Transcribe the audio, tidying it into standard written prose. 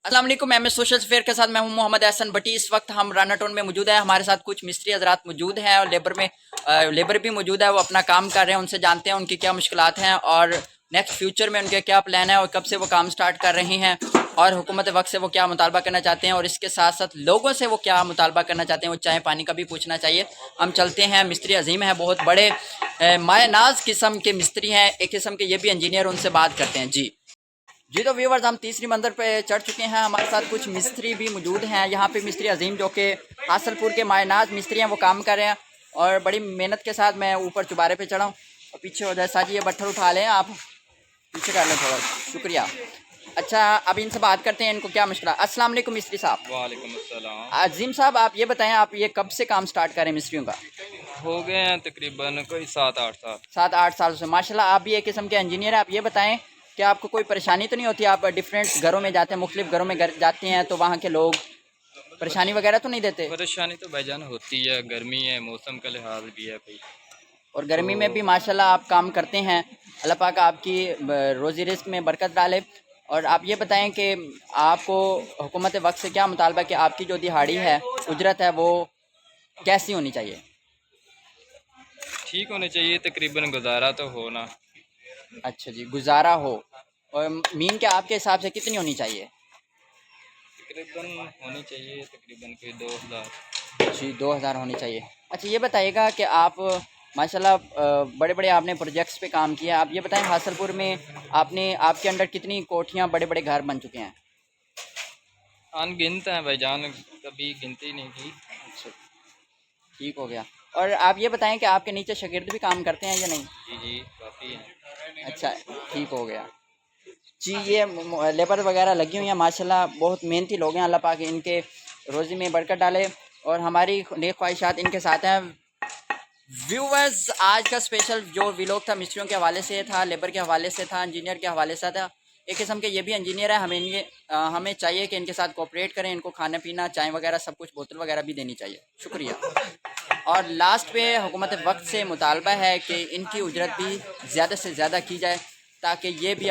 अस्सलाम वालेकुम। M S social fair के साथ मैं हूं मोहम्मद एहसन भट्टी। इस वक्त हम राना टाउन में मौजूद है। हमारे साथ कुछ मिस्त्री हजरात मौजूद हैं और लेबर भी मौजूद है। वो अपना काम कर रहे हैं। उनसे जानते हैं उनकी क्या मुश्किलात हैं और नेक्स्ट फ्यूचर में उनके क्या प्लान है और कब से वो काम स्टार्ट कर रहे हैं और हुकूमत वक्त से वो क्या मुतालबा करना चाहते हैं और इसके साथ साथ लोगों से वो क्या मुतालबा करना चाहते हैं। वो चाय पानी का भी पूछना चाहिए। हम चलते हैं। मिस्त्री अजीम है, बहुत बड़े मायनाज किस्म के मिस्त्री हैं, एक किस्म के ये भी इंजीनियर। उनसे बात करते हैं। जी तो व्यूवर्स, हम तीसरी मंजिल पे चढ़ चुके हैं। हमारे साथ कुछ मिस्त्री भी मौजूद हैं। यहाँ पे मिस्त्री अजीम जो कि हासलपुर के मायनाज मिस्त्री हैं, वो काम कर रहे हैं और बड़ी मेहनत के साथ मैं ऊपर चुबारे पे चढ़ा हूँ और पीछे हो जाए साजी, ये बट्ठर उठा लें, आप पीछे कर लें थोड़ा, शुक्रिया। अच्छा, अब इनसे बात करते हैं, इनको क्या मुश्किल है। अस्सलाम वालेकुम मिस्त्री साहब। वालेकुम अस्सलाम। अजीम साहब, आप ये बताएं, आप ये कब से काम स्टार्ट करें मिस्त्रियों का? हो गए हैं तकरीबन कोई 7-8 साल। 7-8 साल से। माशाल्लाह, आप भी एक किस्म के इंजीनियर हैं। आप ये बताएं कि आपको कोई परेशानी तो नहीं होती? आप डिफरेंट घरों में जाते हैं, मुख्तलिफ घरों में जाते हैं, तो वहाँ के लोग परेशानी वगैरह तो नहीं देते? परेशानी तो भाईजान होती है, गर्मी है, मौसम का लिहाज भी है भाई। और तो गर्मी में भी माशाल्लाह आप काम करते हैं। अल्लाह पाक आपकी रोज़ी रिस्क में बरकत डाले। और आप ये बताएं कि आपको हुकूमत वक्त से क्या मुतालबा कि आपकी जो दिहाड़ी है, उजरत है, वो कैसी होनी चाहिए? ठीक होने चाहिए, तकरीबन गुजारा तो हो ना। अच्छा जी, गुजारा हो। और मीन के आपके हिसाब से कितनी होनी चाहिए? तकरीबन होनी चाहिए तकरीबन कोई 2000। जी, 2000 होनी चाहिए। अच्छा, ये बताइएगा कि आप माशाल्लाह बड़े बड़े आपने प्रोजेक्ट्स पे काम किया। आप ये बताएं, हासलपुर में आपके अंडर कितनी कोठियाँ, बड़े बड़े घर बन चुके हैं? अनगिनत है भाईजान, कभी गिनती नहीं की। अच्छा, ठीक हो गया। और आप ये बताएं कि आपके नीचे शागिर्द भी काम करते हैं या नहीं? जी जी, काफ़ी है। अच्छा, ठीक हो गया। जी, ये लेबर वगैरह लगी हुई हैं माशाल्लाह, बहुत मेहनती लोग हैं। अल्लाह पाक इनके रोज़ी में बरकत डाले और हमारी नेक ख्वाहिशात इनके साथ हैं। व्यूवर्स, आज का स्पेशल जो व्लॉग था मिस्त्रियों के हवाले से था, लेबर के हवाले से था, इंजीनियर के हवाले से था। एक किस्म के ये भी इंजीनियर है। हमें चाहिए कि इनके साथ कोऑपरेट करें, इनको खाना पीना, चाय वगैरह सब कुछ, बोतल वगैरह भी देनी चाहिए। शुक्रिया। और लास्ट पे हुकूमत वक्त से मुतालबा है कि इनकी उजरत भी ज़्यादा से ज़्यादा की जाए ताकि ये भी